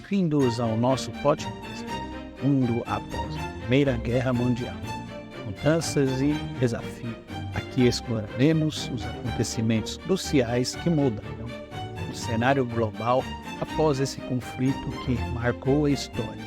Bem-vindos ao nosso podcast Mundo após a Primeira Guerra Mundial. Mudanças e desafios. Aqui exploraremos os acontecimentos cruciais que mudaram o cenário global após esse conflito que marcou a história.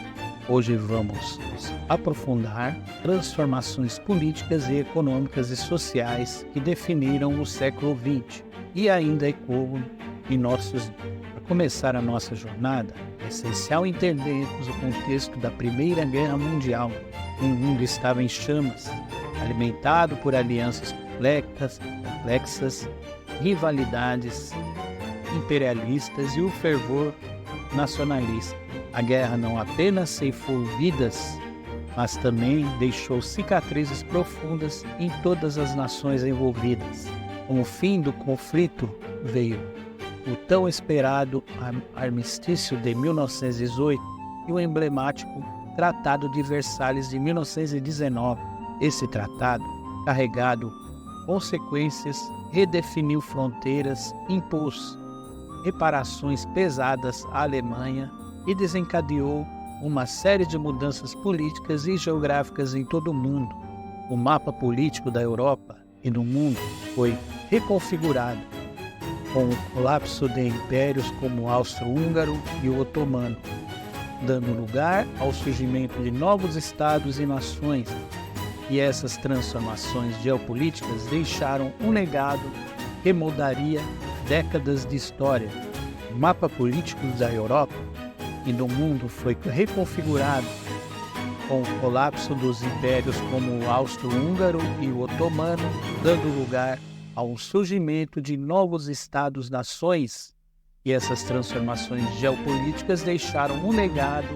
Hoje vamos nos aprofundar transformações políticas e econômicas e sociais que definiram o século XX e ainda ecoam em nossos dias. Para começar a nossa jornada, é essencial entendermos o contexto da Primeira Guerra Mundial. O mundo estava em chamas, alimentado por alianças complexas, rivalidades imperialistas e o fervor nacionalista. A guerra não apenas ceifou vidas, mas também deixou cicatrizes profundas em todas as nações envolvidas. Com o fim do conflito veio o tão esperado armistício de 1918 e o emblemático Tratado de Versalhes de 1919. Esse tratado, carregado consequências, redefiniu fronteiras, impôs reparações pesadas à Alemanha e desencadeou uma série de mudanças políticas e geográficas em todo o mundo. O mapa político da Europa e do mundo foi reconfigurado, com o colapso de impérios como o austro-húngaro e o otomano, dando lugar ao surgimento de novos estados e nações. E essas transformações geopolíticas deixaram um legado que moldaria décadas de história. O mapa político da Europa e do mundo foi reconfigurado com o colapso dos impérios como o austro-húngaro e o otomano, dando lugar ao surgimento de novos estados-nações, e essas transformações geopolíticas deixaram um legado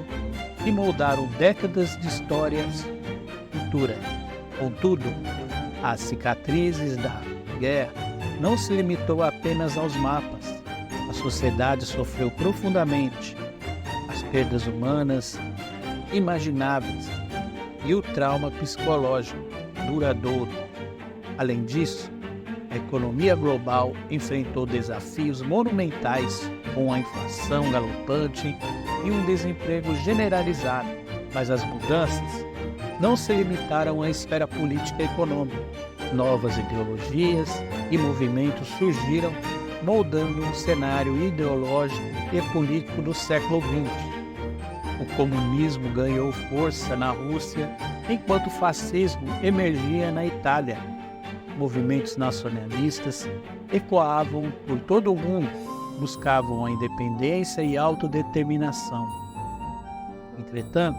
e moldaram décadas de histórias futuras. Contudo, as cicatrizes da guerra não se limitou apenas aos mapas. A sociedade sofreu profundamente as perdas humanas imagináveis e o trauma psicológico duradouro. Além disso, a economia global enfrentou desafios monumentais, com a inflação galopante e um desemprego generalizado. Mas as mudanças não se limitaram à esfera política e econômica. Novas ideologias e movimentos surgiram, moldando um cenário ideológico e político do século XX. O comunismo ganhou força na Rússia, enquanto o fascismo emergia na Itália. Movimentos nacionalistas ecoavam por todo o mundo, buscavam a independência e autodeterminação. Entretanto,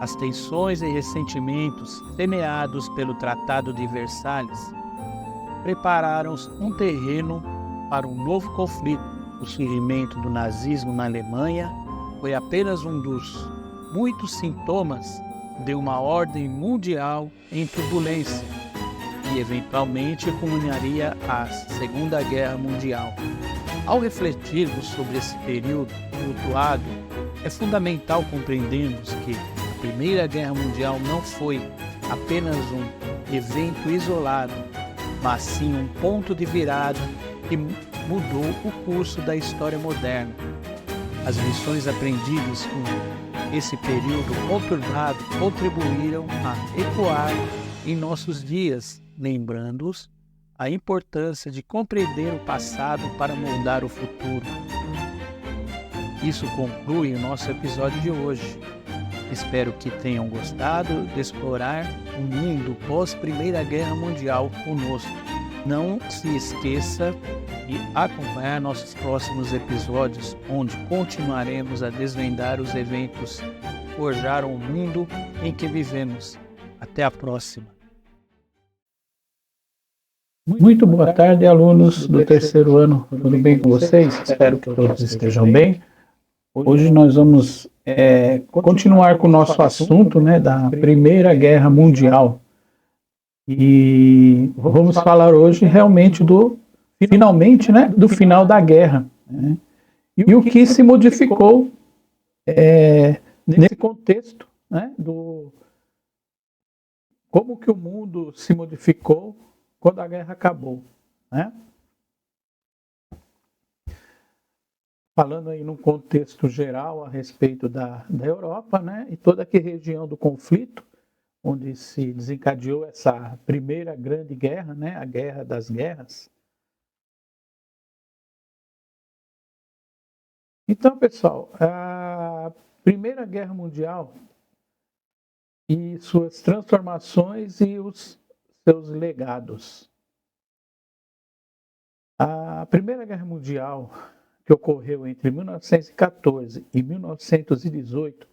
as tensões e ressentimentos semeados pelo Tratado de Versalhes prepararam um terreno para um novo conflito. O surgimento do nazismo na Alemanha foi apenas um dos muitos sintomas de uma ordem mundial em turbulência, e eventualmente culminaria a Segunda Guerra Mundial. Ao refletirmos sobre esse período tumultuado, é fundamental compreendermos que a Primeira Guerra Mundial não foi apenas um evento isolado, mas sim um ponto de virada que mudou o curso da história moderna. As lições aprendidas com esse período conturbado contribuíram a ecoar em nossos dias, lembrando-os a importância de compreender o passado para moldar o futuro. Isso conclui o nosso episódio de hoje. Espero que tenham gostado de explorar o mundo pós-Primeira Guerra Mundial conosco. Não se esqueça de acompanhar nossos próximos episódios, onde continuaremos a desvendar os eventos que forjaram o mundo em que vivemos. Até a próxima! Muito boa tarde, alunos do terceiro ano. Tudo bem com vocês? Espero que todos estejam bem. Hoje nós vamos continuar com o nosso assunto, da Primeira Guerra Mundial. E vamos falar hoje realmente finalmente, do final da guerra. E o que se modificou nesse contexto, como que o mundo se modificou quando a guerra acabou. falando aí num contexto geral a respeito da Europa, né, e toda aquela região do conflito, onde se desencadeou essa primeira grande guerra, né, a Guerra das Guerras. Então, pessoal, a Primeira Guerra Mundial e suas transformações e os seus legados. A Primeira Guerra Mundial, que ocorreu entre 1914 e 1918,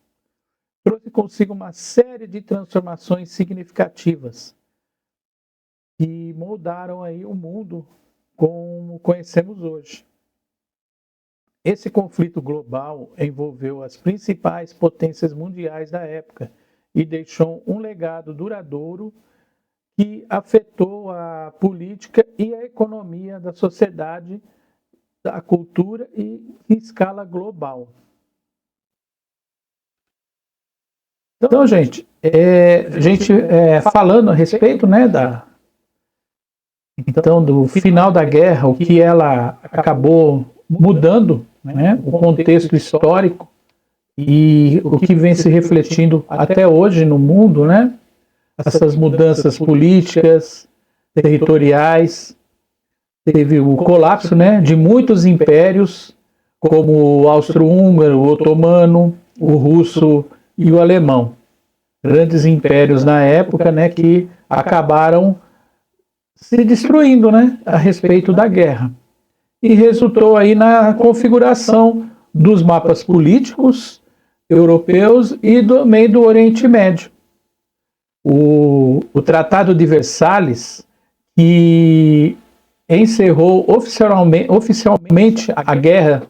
trouxe consigo uma série de transformações significativas que moldaram aí o mundo como conhecemos hoje. Esse conflito global envolveu as principais potências mundiais da época e deixou um legado duradouro que afetou a política e a economia da sociedade, da cultura e em escala global. Então, gente, falando a respeito, né, do final da guerra, o que ela acabou mudando, né, o contexto histórico e o que vem se refletindo até hoje no mundo, né, essas mudanças políticas, territoriais, teve o colapso, né, de muitos impérios, como o austro-húngaro, o otomano, o russo e o alemão. Grandes impérios na época, né, que acabaram se destruindo, né, a respeito da guerra. E resultou aí na configuração dos mapas políticos europeus e também do Oriente Médio. O Tratado de Versalhes, que encerrou oficialmente a guerra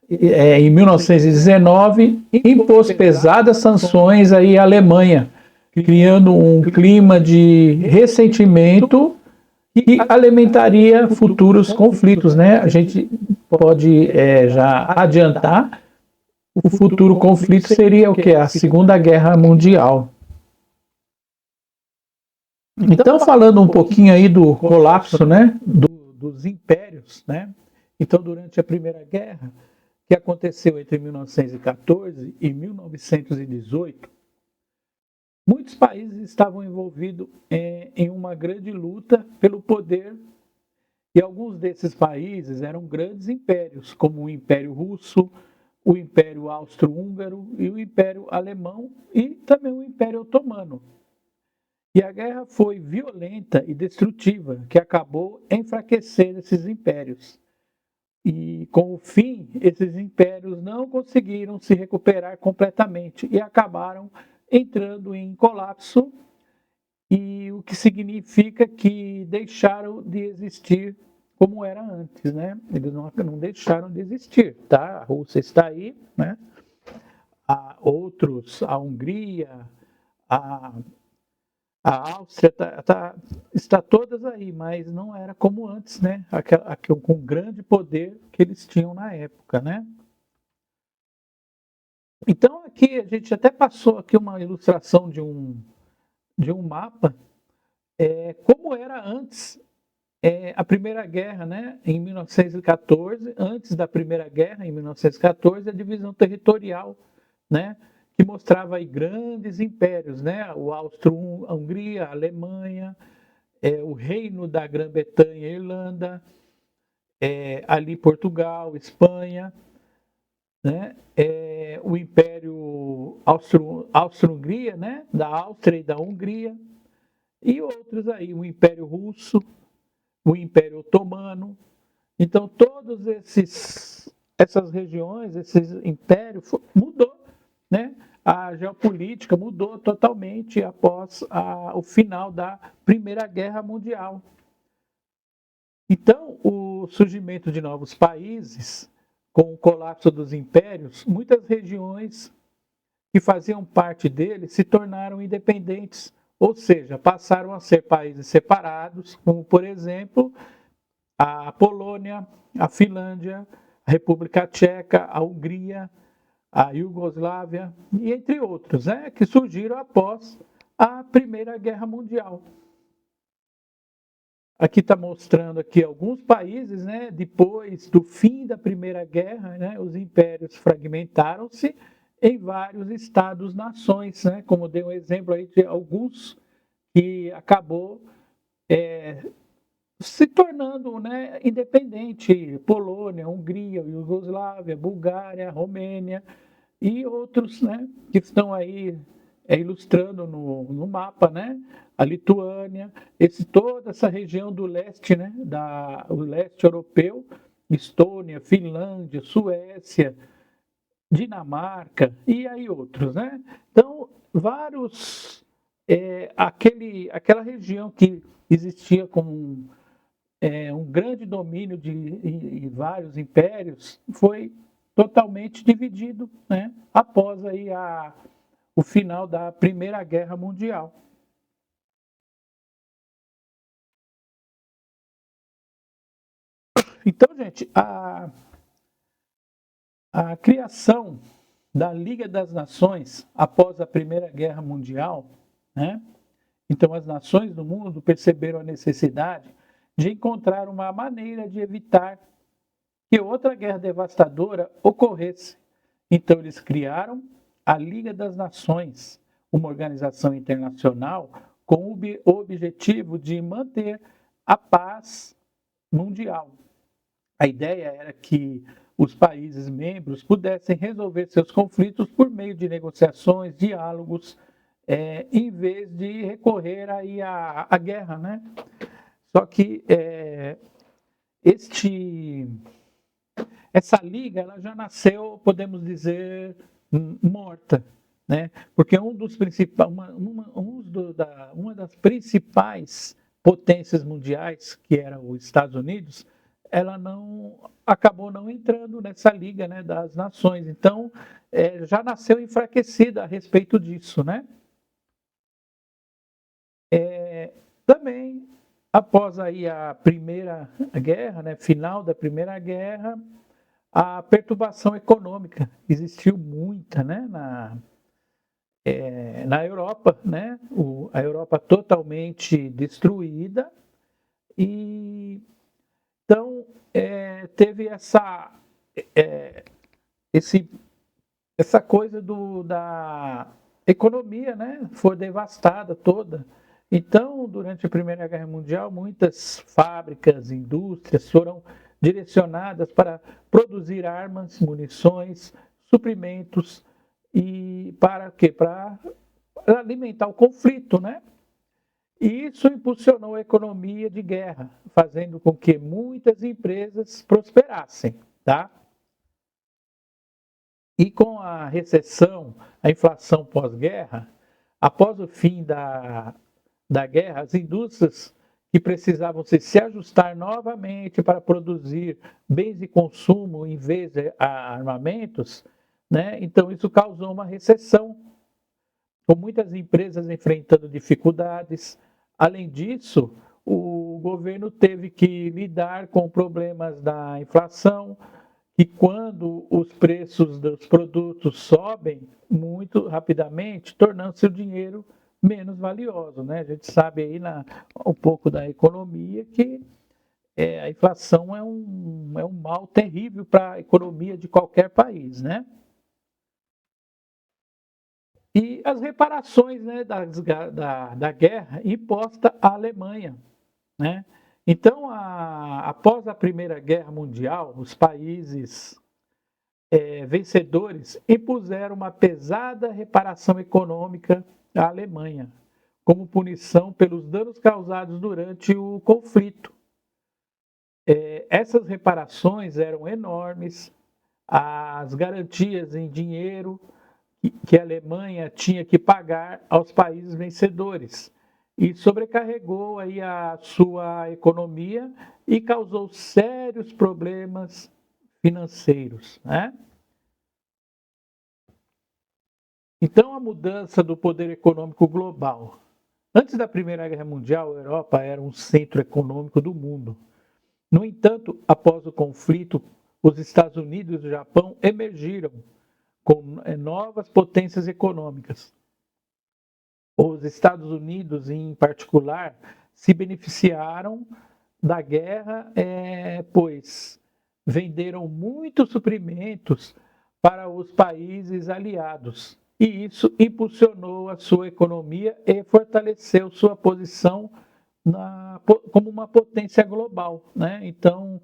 em 1919, impôs pesadas sanções aí à Alemanha, criando um clima de ressentimento que alimentaria futuros conflitos, né? A gente pode já adiantar, o futuro conflito seria o que? A Segunda Guerra Mundial. Então, falando um pouquinho aí do colapso, né, dos impérios, né? Então, durante a Primeira Guerra, que aconteceu entre 1914 e 1918, muitos países estavam envolvidos em uma grande luta pelo poder, e alguns desses países eram grandes impérios, como o Império Russo, o Império Austro-Húngaro e o Império Alemão e também o Império Otomano. E a guerra foi violenta e destrutiva, que acabou enfraquecendo esses impérios. E com o fim, esses impérios não conseguiram se recuperar completamente e acabaram entrando em colapso, e o que significa que deixaram de existir como era antes, né? Eles não deixaram de existir, tá? A Rússia está aí, né? A Hungria, a Áustria está todas aí, mas não era como antes, né? Com o grande poder que eles tinham na época, né? Então aqui a gente até passou aqui uma ilustração de um mapa, como era antes a Primeira Guerra, né? Em 1914, antes da Primeira Guerra, em 1914, a divisão territorial, né? Que mostrava aí grandes impérios, né? O Áustria-Hungria, a Alemanha, o Reino da Grã-Bretanha, Irlanda, ali Portugal, Espanha, né? O Império Austro-Hungria, né? Da Áustria e da Hungria, e outros aí, o Império Russo, o Império Otomano. Então, todas essas regiões, esses impérios, mudou, né? A geopolítica mudou totalmente após o final da Primeira Guerra Mundial. Então, o surgimento de novos países, com o colapso dos impérios, muitas regiões que faziam parte deles se tornaram independentes, ou seja, passaram a ser países separados, como, por exemplo, a Polônia, a Finlândia, a República Tcheca, a Hungria, a Iugoslávia, e entre outros, né, que surgiram após a Primeira Guerra Mundial. aqui está mostrando aqui alguns países, né, depois do fim da Primeira Guerra, né, os impérios fragmentaram-se em vários estados-nações, né, como dei um exemplo aí de alguns que acabou se tornando, né, independente, Polônia, Hungria, Iugoslávia, Bulgária, Romênia e outros, né, que estão aí ilustrando no mapa, né, a Lituânia, toda essa região do leste, né, o leste europeu, Estônia, Finlândia, Suécia, Dinamarca e aí outros, né? Então, vários, aquela região que existia como um grande domínio de vários impérios foi totalmente dividido, né? Após aí o final da Primeira Guerra Mundial. Então, gente, a criação da Liga das Nações após a Primeira Guerra Mundial, né? Então as nações do mundo perceberam a necessidade de encontrar uma maneira de evitar que outra guerra devastadora ocorresse. Então eles criaram a Liga das Nações, uma organização internacional com o objetivo de manter a paz mundial. A ideia era que os países membros pudessem resolver seus conflitos por meio de negociações, diálogos, em vez de recorrer aí à guerra, né? Só que essa liga ela já nasceu, podemos dizer, morta, né? Porque uma das principais potências mundiais, que era os Estados Unidos, ela acabou não entrando nessa liga, né, das nações. Então, já nasceu enfraquecida a respeito disso, né? Também, após aí a Primeira Guerra, né, final da Primeira Guerra, a perturbação econômica existiu muita, né, na Europa, né? A Europa totalmente destruída e então teve essa coisa da economia, né? Foi devastada toda. Então, durante a Primeira Guerra Mundial, muitas fábricas, indústrias foram direcionadas para produzir armas, munições, suprimentos e para quê? Para alimentar o conflito, né? E isso impulsionou a economia de guerra, fazendo com que muitas empresas prosperassem, tá? E com a recessão, a inflação pós-guerra, após o fim da guerra, as indústrias que precisavam se ajustar novamente para produzir bens de consumo em vez de armamentos, né? Então isso causou uma recessão, com muitas empresas enfrentando dificuldades. Além disso, o governo teve que lidar com problemas da inflação, que quando os preços dos produtos sobem muito rapidamente, tornando-se o dinheiro menos valioso, né? A gente sabe aí um pouco da economia que a inflação é um mal terrível para a economia de qualquer país, né? E as reparações, né, da guerra imposta à Alemanha, né? Então, após a Primeira Guerra Mundial, os países vencedores impuseram uma pesada reparação econômica à Alemanha, como punição pelos danos causados durante o conflito. Essas reparações eram enormes, as garantias em dinheiro que a Alemanha tinha que pagar aos países vencedores e sobrecarregou aí a sua economia e causou sérios problemas financeiros, né? Então, a mudança do poder econômico global. Antes da Primeira Guerra Mundial, a Europa era um centro econômico do mundo. No entanto, após o conflito, os Estados Unidos e o Japão emergiram com novas potências econômicas. Os Estados Unidos, em particular, se beneficiaram da guerra, pois venderam muitos suprimentos para os países aliados. E isso impulsionou a sua economia e fortaleceu sua posição como uma potência global, né? Então,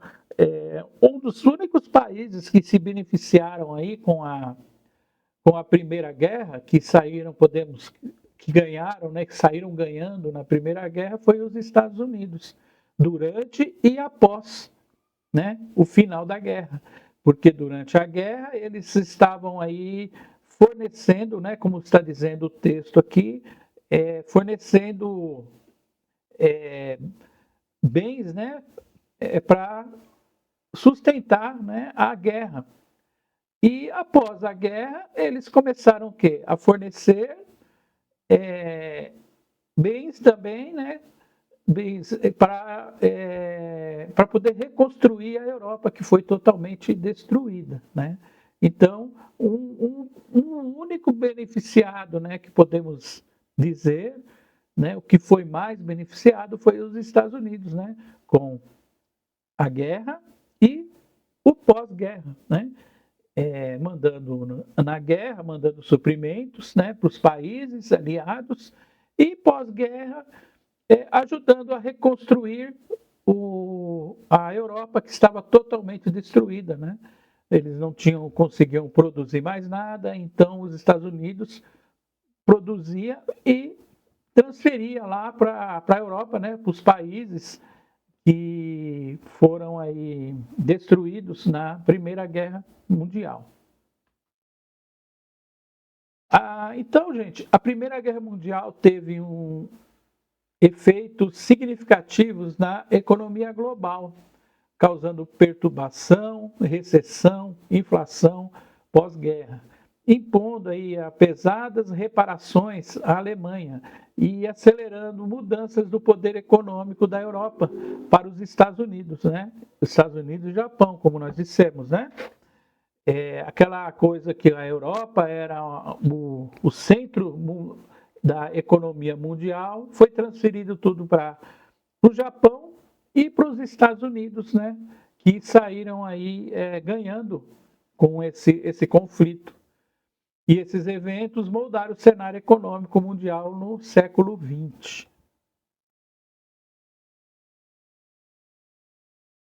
um dos únicos países que se beneficiaram aí com a Primeira Guerra, que ganharam, né, que saíram ganhando na Primeira Guerra, foi os Estados Unidos, durante e após, né, o final da guerra. Porque durante a guerra eles estavam aí fornecendo, né, como está dizendo o texto aqui, fornecendo bens, né, para sustentar, né, a guerra. E após a guerra, eles começaram o quê? A fornecer bens também, né, para poder reconstruir a Europa, que foi totalmente destruída, né? Então, um único beneficiado, né, que podemos dizer, né, o que foi mais beneficiado foi os Estados Unidos, né, com a guerra e o pós-guerra, né? Mandando na guerra, mandando suprimentos, né, para os países aliados, e pós-guerra ajudando a reconstruir a Europa, que estava totalmente destruída, né? Eles não conseguiam produzir mais nada, então os Estados Unidos produzia e transferia lá para a Europa, né, para os países que foram aí destruídos na Primeira Guerra Mundial. Então, gente, a Primeira Guerra Mundial teve efeitos significativos na economia global, causando perturbação, recessão, inflação pós-guerra, impondo aí pesadas reparações à Alemanha e acelerando mudanças do poder econômico da Europa para os Estados Unidos, né? Os Estados Unidos e Japão, como nós dissemos, né? Aquela coisa que a Europa era o centro da economia mundial, foi transferido tudo para o Japão e para os Estados Unidos, né? Que saíram aí ganhando com esse conflito. E esses eventos moldaram o cenário econômico mundial no século XX.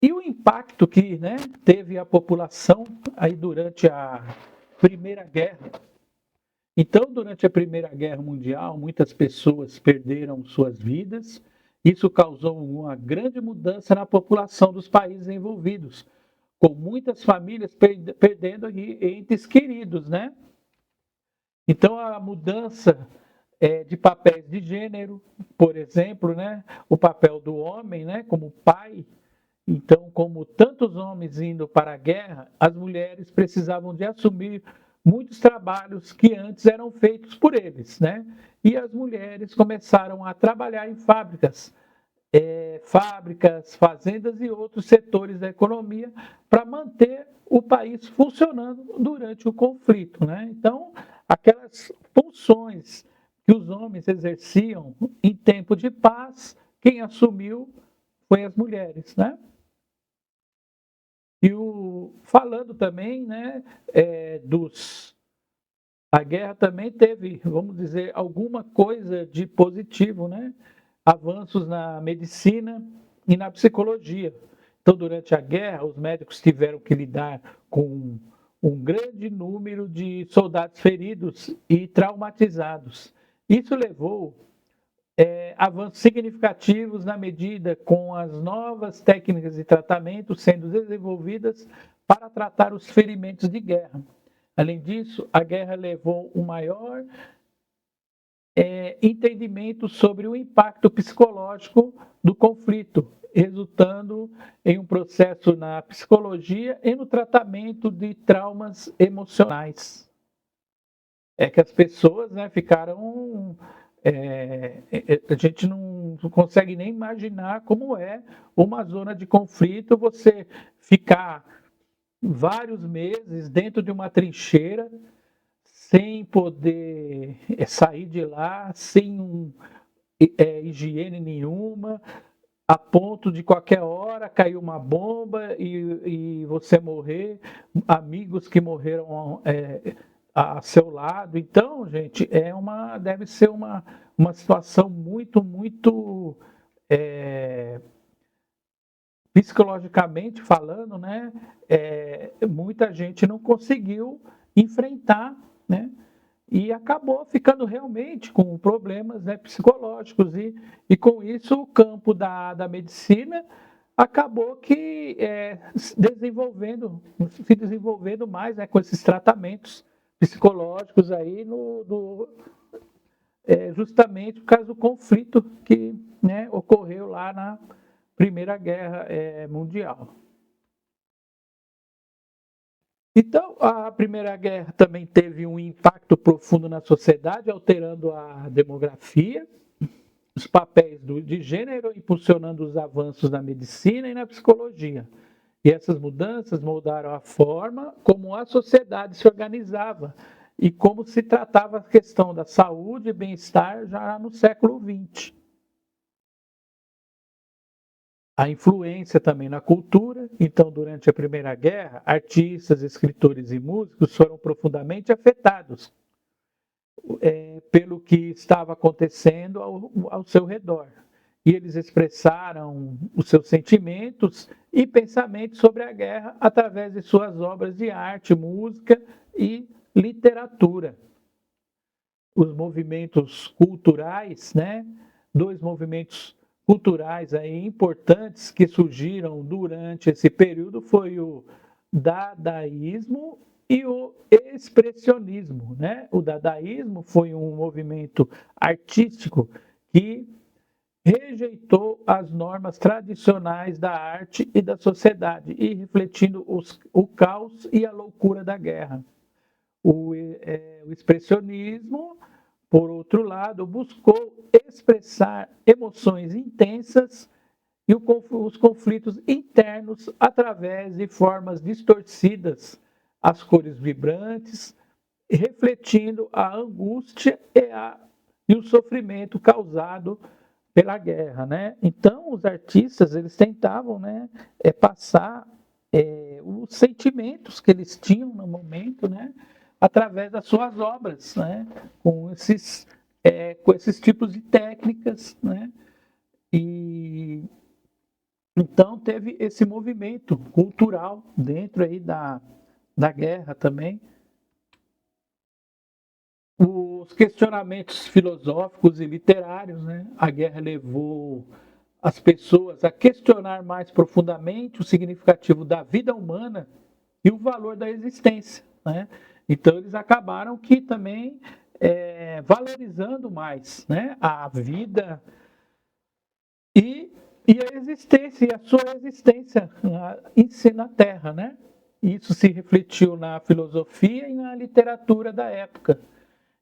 E o impacto que, né, teve a população aí durante a Primeira Guerra. Então, durante a Primeira Guerra Mundial, muitas pessoas perderam suas vidas. Isso causou uma grande mudança na população dos países envolvidos, com muitas famílias perdendo aqui entes queridos, né? Então, a mudança de papéis de gênero, por exemplo, né? O papel do homem, né, como pai. Então, como tantos homens indo para a guerra, as mulheres precisavam de assumir muitos trabalhos que antes eram feitos por eles, né? E as mulheres começaram a trabalhar em fábricas, fazendas e outros setores da economia para manter o país funcionando durante o conflito, né? Então, aquelas funções que os homens exerciam em tempo de paz, quem assumiu foi as mulheres, né? E falando também, né, a guerra também teve, vamos dizer, alguma coisa de positivo, né? Avanços na medicina e na psicologia. Então, durante a guerra, os médicos tiveram que lidar com um grande número de soldados feridos e traumatizados. Isso levou avanços significativos na medida com as novas técnicas de tratamento sendo desenvolvidas para tratar os ferimentos de guerra. Além disso, a guerra levou um maior entendimento sobre o impacto psicológico do conflito, resultando em um processo na psicologia e no tratamento de traumas emocionais. Que as pessoas, né, ficaram... a gente não consegue nem imaginar como é uma zona de conflito, você ficar vários meses dentro de uma trincheira, sem poder sair de lá, sem higiene nenhuma, a ponto de qualquer hora cair uma bomba e você morrer, amigos que morreram a seu lado. Então, gente, deve ser uma situação muito, muito psicologicamente falando, né? Muita gente não conseguiu enfrentar, né? E acabou ficando realmente com problemas, né, psicológicos. E com isso o campo da medicina acabou que se desenvolvendo mais, né, com esses tratamentos psicológicos aí justamente por causa do conflito que, né, ocorreu lá na Primeira Guerra Mundial. Então, a Primeira Guerra também teve um impacto profundo na sociedade, alterando a demografia, os papéis de gênero, impulsionando os avanços na medicina e na psicologia. E essas mudanças moldaram a forma como a sociedade se organizava e como se tratava a questão da saúde e bem-estar já no século XX. A influência também na cultura. Então, durante a Primeira Guerra, artistas, escritores e músicos foram profundamente afetados pelo que estava acontecendo ao seu redor. E eles expressaram os seus sentimentos e pensamentos sobre a guerra através de suas obras de arte, música e literatura. Os movimentos culturais, né? Dois movimentos culturais aí importantes que surgiram durante esse período foi o dadaísmo e o expressionismo, né? O dadaísmo foi um movimento artístico que rejeitou as normas tradicionais da arte e da sociedade e refletindo o caos e a loucura da guerra. O expressionismo, por outro lado, buscou expressar emoções intensas e os conflitos internos através de formas distorcidas, as cores vibrantes, refletindo a angústia e o sofrimento causado pela guerra, né? Então, os artistas, eles tentavam, né, passar os sentimentos que eles tinham no momento, né, através das suas obras, né, com esses tipos de técnicas, né? E então teve esse movimento cultural dentro aí da guerra também. Os questionamentos filosóficos e literários, né? A guerra levou as pessoas a questionar mais profundamente o significativo da vida humana e o valor da existência, né? Então eles acabaram que também valorizando mais, né, a vida e a existência, e a sua existência em si na Terra, né? Isso se refletiu na filosofia e na literatura da época,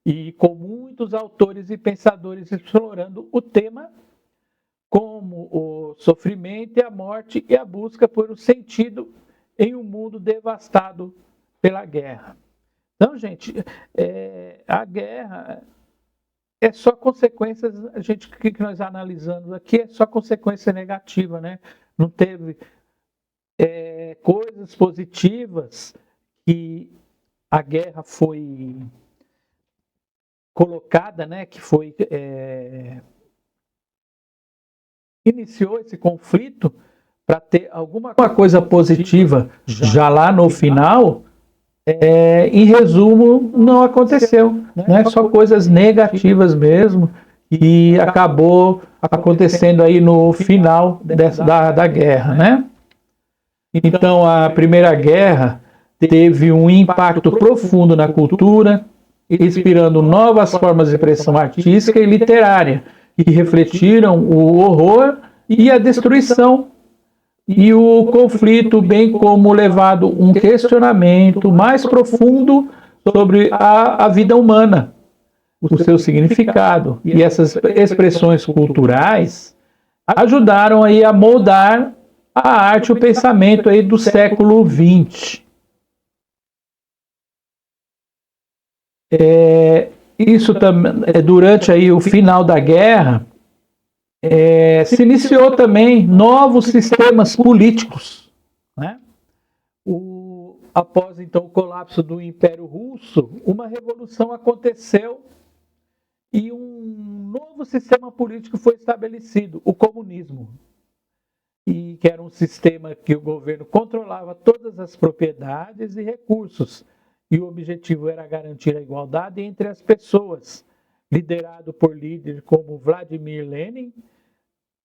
e com muitos autores e pensadores explorando o tema como o sofrimento e a morte e a busca por um sentido em um mundo devastado pela guerra. Então, gente, a guerra é só consequências, que nós analisamos aqui é só consequência negativa, né? Não teve coisas positivas que a guerra foi colocada, né? Que foi iniciou esse conflito para ter alguma coisa positiva já lá no final. Em resumo, não aconteceu, né? Só coisas negativas mesmo, e acabou acontecendo aí no final da guerra, né? Então, a Primeira Guerra teve um impacto profundo na cultura, inspirando novas formas de expressão artística e literária, que refletiram o horror e a destruição e o conflito, bem como levado um questionamento mais profundo sobre a vida humana, o seu significado. E essas expressões culturais ajudaram aí a moldar a arte e o pensamento aí do século XX. Isso também, durante aí o final da guerra, Se iniciou também novos sistemas políticos, né? Após então o colapso do Império Russo, uma revolução aconteceu e um novo sistema político foi estabelecido, o comunismo, e que era um sistema que o governo controlava todas as propriedades e recursos, e o objetivo era garantir a igualdade entre as pessoas, liderado por líderes como Vladimir Lenin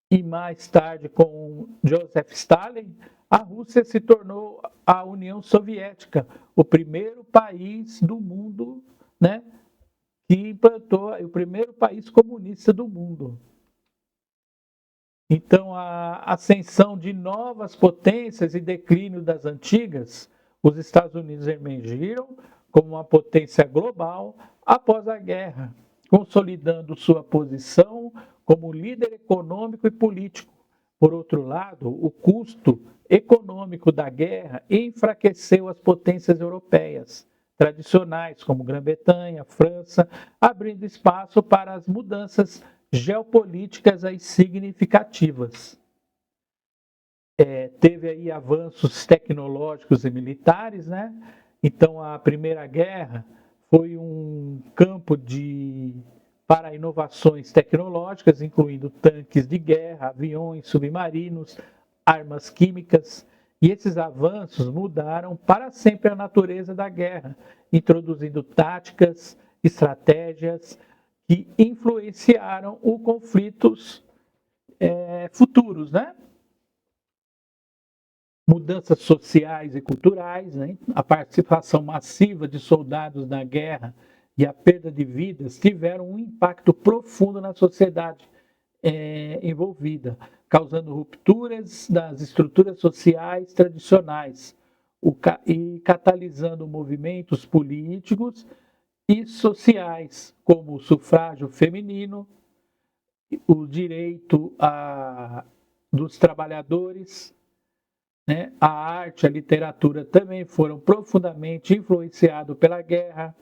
e mais tarde com Joseph Stalin. A Rússia se tornou a União Soviética, o primeiro país do mundo, né, que implantou, o primeiro país comunista do mundo. Então, a ascensão de novas potências e declínio das antigas, os Estados Unidos emergiram como uma potência global após a guerra, consolidando sua posição como líder econômico e político. Por outro lado, o custo econômico da guerra enfraqueceu as potências europeias tradicionais, como Grã-Bretanha, França, abrindo espaço para as mudanças geopolíticas aí significativas. Teve aí avanços tecnológicos e militares, né? Então a Primeira Guerra foi um campo para inovações tecnológicas, incluindo tanques de guerra, aviões, submarinos, armas químicas. E esses avanços mudaram para sempre a natureza da guerra, introduzindo táticas, estratégias que influenciaram os conflitos futuros, né? Mudanças sociais e culturais, né? A participação massiva de soldados na guerra e a perda de vidas tiveram um impacto profundo na sociedade envolvida, causando rupturas das estruturas sociais tradicionais e catalisando movimentos políticos e sociais, como o sufrágio feminino, o direito dos trabalhadores, né? A arte, a literatura também foram profundamente influenciados pela guerra,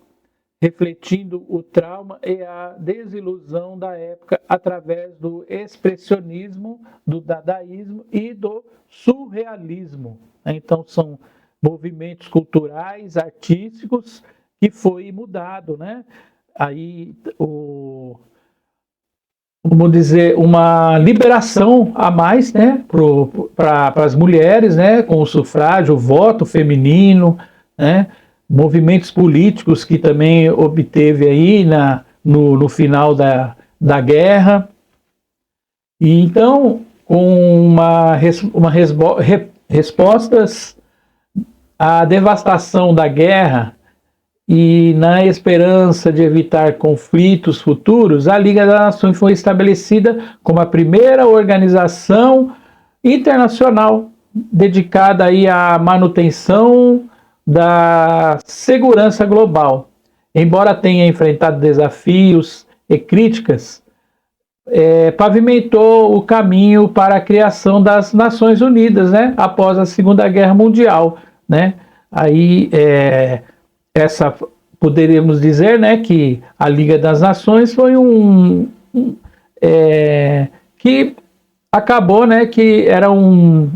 refletindo o trauma e a desilusão da época através do expressionismo, do dadaísmo e do surrealismo. Então são movimentos culturais, artísticos que foi mudado, né? Aí vamos dizer, uma liberação a mais, né, para as mulheres, né, com o sufrágio, o voto feminino, né, movimentos políticos que também obteve aí no final da guerra. E então, com respostas à devastação da guerra e na esperança de evitar conflitos futuros, a Liga das Nações foi estabelecida como a primeira organização internacional dedicada aí à manutenção da segurança global. Embora tenha enfrentado desafios e críticas, pavimentou o caminho para a criação das Nações Unidas, né, após a Segunda Guerra Mundial, né? Aí poderíamos dizer, né, que a Liga das Nações foi que acabou, né, que era um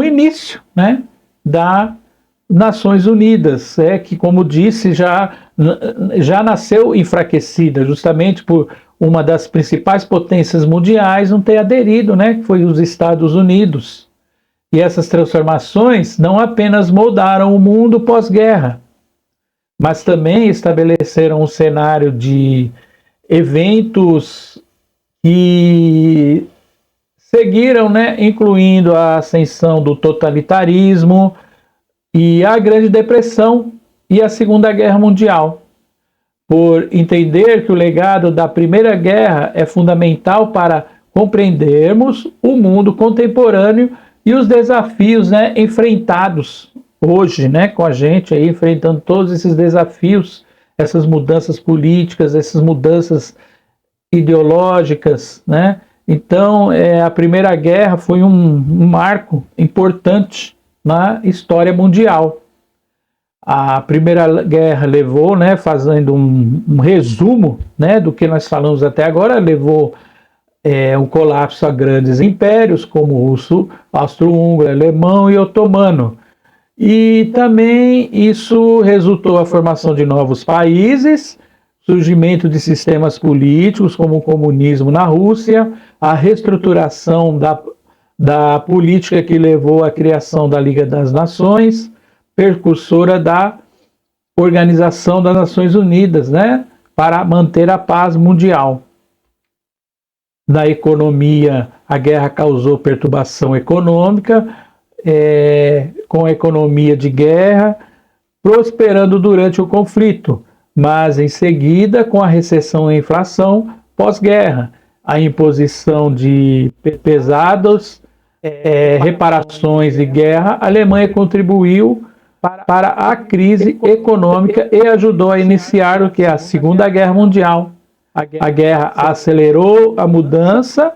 início, né, das Nações Unidas, que, como disse, já nasceu enfraquecida, justamente por uma das principais potências mundiais não ter aderido, né, que foi os Estados Unidos. E essas transformações não apenas moldaram o mundo pós-guerra, mas também estabeleceram um cenário de eventos que seguiram, né, incluindo a ascensão do totalitarismo e a Grande Depressão e a Segunda Guerra Mundial. Por entender que o legado da Primeira Guerra é fundamental para compreendermos o mundo contemporâneo e os desafios, né, enfrentados hoje, né, com a gente aí, enfrentando todos esses desafios, essas mudanças políticas, essas mudanças ideológicas, né? Então, a Primeira Guerra foi um marco importante na história mundial. A Primeira Guerra levou, né, fazendo um resumo, né, do que nós falamos até agora, levou um colapso a grandes impérios como o russo, austro-húngaro, alemão e otomano. E também isso resultou a formação de novos países, surgimento de sistemas políticos como o comunismo na Rússia, a reestruturação da política que levou à criação da Liga das Nações, precursora da Organização das Nações Unidas, né, para manter a paz mundial. Na economia, a guerra causou perturbação econômica, com a economia de guerra prosperando durante o conflito, mas em seguida, com a recessão e a inflação pós-guerra, a imposição de pesadas reparações e guerra, a Alemanha contribuiu para a crise econômica e ajudou a iniciar o que é a Segunda Guerra Mundial. A guerra acelerou a mudança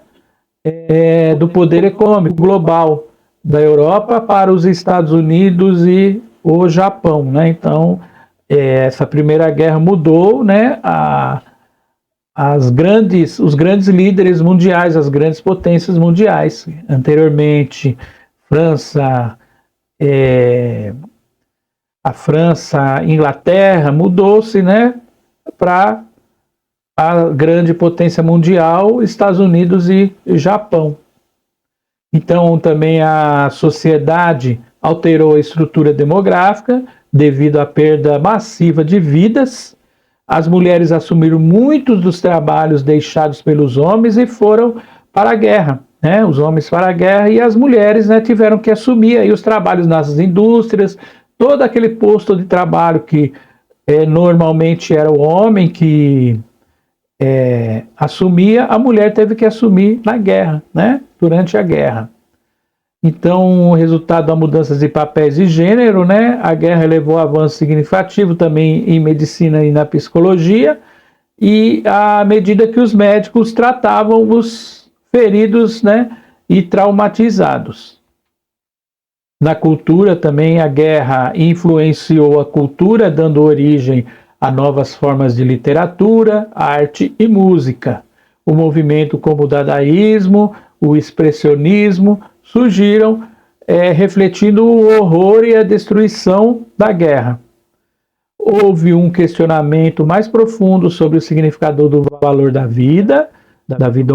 do poder econômico global da Europa para os Estados Unidos e o Japão, né? Então, essa Primeira Guerra mudou, né, os grandes líderes mundiais, as grandes potências mundiais. Anteriormente, a França, Inglaterra, mudou-se, né, para a grande potência mundial, Estados Unidos e Japão. Então, também a sociedade alterou a estrutura demográfica devido à perda massiva de vidas. As mulheres assumiram muitos dos trabalhos deixados pelos homens e foram para a guerra, né? Os homens para a guerra e as mulheres, né, tiveram que assumir aí os trabalhos nas indústrias, todo aquele posto de trabalho que normalmente era o homem que assumia, a mulher teve que assumir na guerra, né? Durante a guerra. Então, o resultado da mudança de papéis de gênero, né? A guerra levou a avanço significativo também em medicina e na psicologia, e à medida que os médicos tratavam os feridos, né, e traumatizados. Na cultura também, a guerra influenciou a cultura, dando origem a novas formas de literatura, arte e música. O movimento como o dadaísmo, o expressionismo, surgiram refletindo o horror e a destruição da guerra. Houve um questionamento mais profundo sobre o significado do valor da vida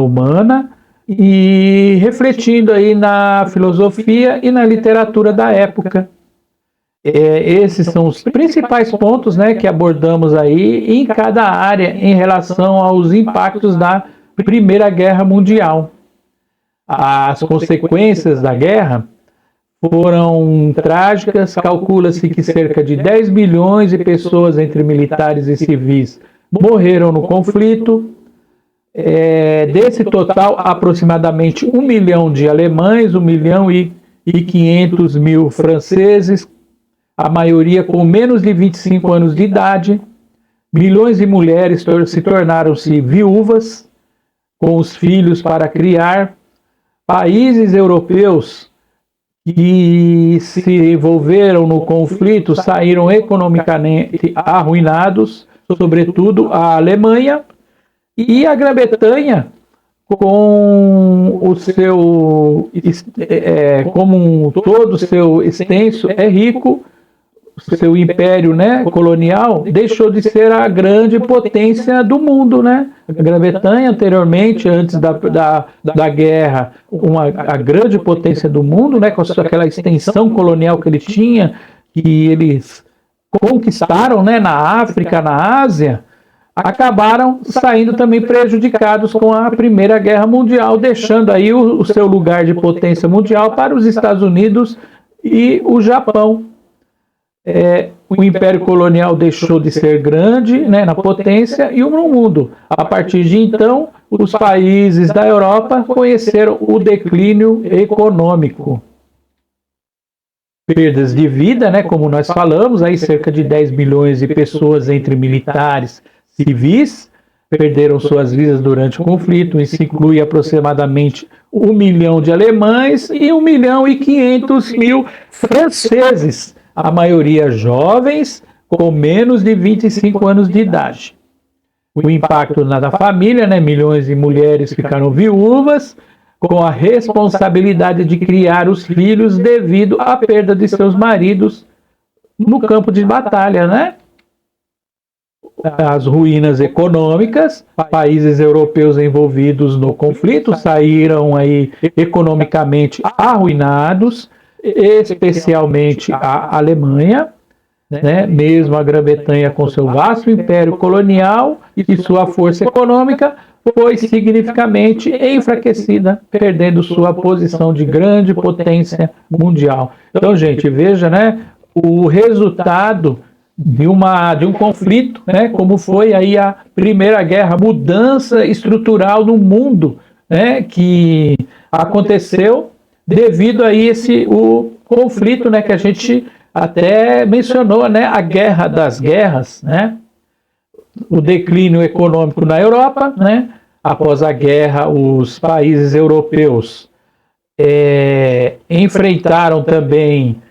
humana, e refletindo aí na filosofia e na literatura da época. Esses são os principais pontos, né, que abordamos aí em cada área em relação aos impactos da Primeira Guerra Mundial. As consequências da guerra foram trágicas. Calcula-se que cerca de 10 milhões de pessoas, entre militares e civis, morreram no conflito. Desse total, aproximadamente 1 milhão de alemães, 1 milhão e 500 mil franceses, a maioria com menos de 25 anos de idade. Milhões de mulheres se tornaram-se viúvas, com os filhos para criar. Países europeus que se envolveram no conflito saíram economicamente arruinados, sobretudo a Alemanha, e a Grã-Bretanha, com o seu, como todo o seu extenso, rico, seu império, né, colonial, deixou de ser a grande potência do mundo, né? A Grã-Bretanha, anteriormente, antes da guerra, a grande potência do mundo, né, com aquela extensão colonial que ele tinha, que eles conquistaram, né, na África, na Ásia, acabaram saindo também prejudicados com a Primeira Guerra Mundial, deixando aí o seu lugar de potência mundial para os Estados Unidos e o Japão. O Império Colonial deixou de ser grande, né, na potência e no mundo. A partir de então, os países da Europa conheceram o declínio econômico. Perdas de vida, né, como nós falamos, aí cerca de 10 milhões de pessoas, entre militares e civis, perderam suas vidas durante o conflito. Isso inclui aproximadamente 1 milhão de alemães e 1 milhão e 500 mil franceses. a maioria jovens com menos de 25 anos de idade. O impacto na família, né? Milhões de mulheres ficaram viúvas, com a responsabilidade de criar os filhos devido à perda de seus maridos no campo de batalha, né? As ruínas econômicas, países europeus envolvidos no conflito saíram aí economicamente arruinados, especialmente a Alemanha, né? Mesmo a Grã-Bretanha com seu vasto império colonial e sua força econômica foi significativamente enfraquecida, perdendo sua posição de grande potência mundial. Então, gente, veja, né, o resultado de um conflito, né, como foi aí a Primeira Guerra, mudança estrutural no mundo, né, que aconteceu devido a o conflito, né, que a gente até mencionou, né, a Guerra das Guerras, né, o declínio econômico na Europa, né, após a guerra, os países europeus enfrentaram também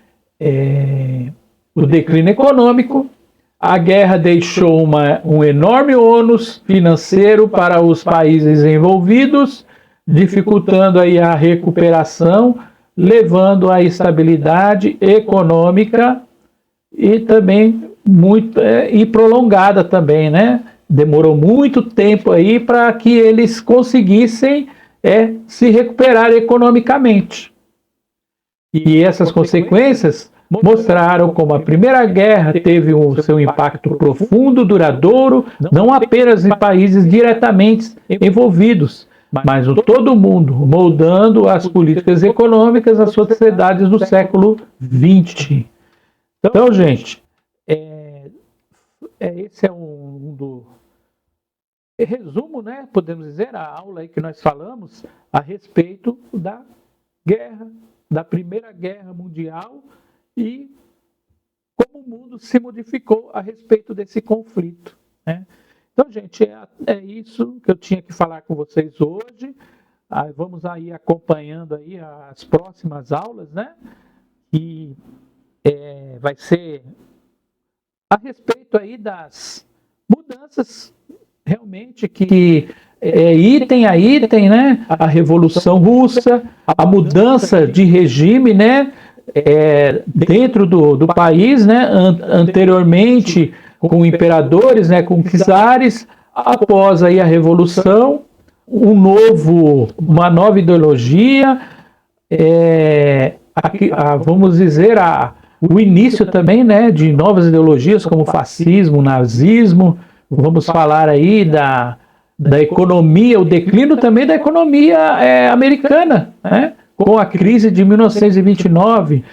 o declínio econômico. A guerra deixou um enorme ônus financeiro para os países envolvidos, dificultando aí a recuperação, levando à estabilidade econômica e também muito e prolongada também, né? Demorou muito tempo aí para que eles conseguissem se recuperar economicamente. E essas consequências mostraram como a Primeira Guerra teve o seu impacto profundo, duradouro, não apenas em países diretamente envolvidos, mas em todo o mundo, moldando as políticas econômicas das sociedades do século XX. Então, gente, esse é resumo, né? Podemos dizer, a aula aí que nós falamos a respeito da guerra, da Primeira Guerra Mundial e como o mundo se modificou a respeito desse conflito, né? Então, gente, é isso que eu tinha que falar com vocês hoje. Vamos aí acompanhando aí as próximas aulas, né? E vai ser a respeito aí das mudanças realmente que item a item, né? A Revolução Russa, a mudança de regime, né? Dentro do país, né? Anteriormente com imperadores, né? Com czares, após aí a Revolução, uma nova ideologia, vamos dizer, o início também, né? De novas ideologias como fascismo, nazismo. Vamos falar aí da economia, o declínio também da economia americana, né? Com a crise de 1929.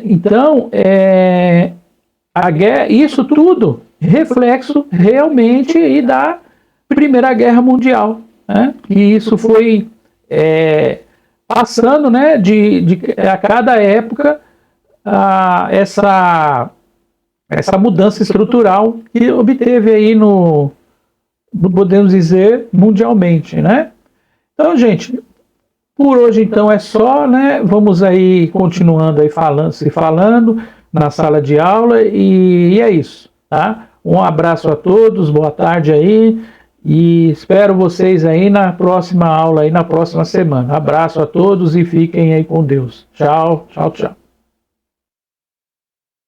Então, a guerra, isso tudo reflexo realmente aí da Primeira Guerra Mundial, né? E isso foi passando, né, a cada época essa mudança estrutural que obteve aí podemos dizer, mundialmente, né? Então, gente, por hoje então é só, né? Vamos aí continuando aí falando na sala de aula e é isso, tá? Um abraço a todos, boa tarde aí e espero vocês aí na próxima aula aí na próxima semana. Abraço a todos e fiquem aí com Deus. Tchau, tchau, tchau.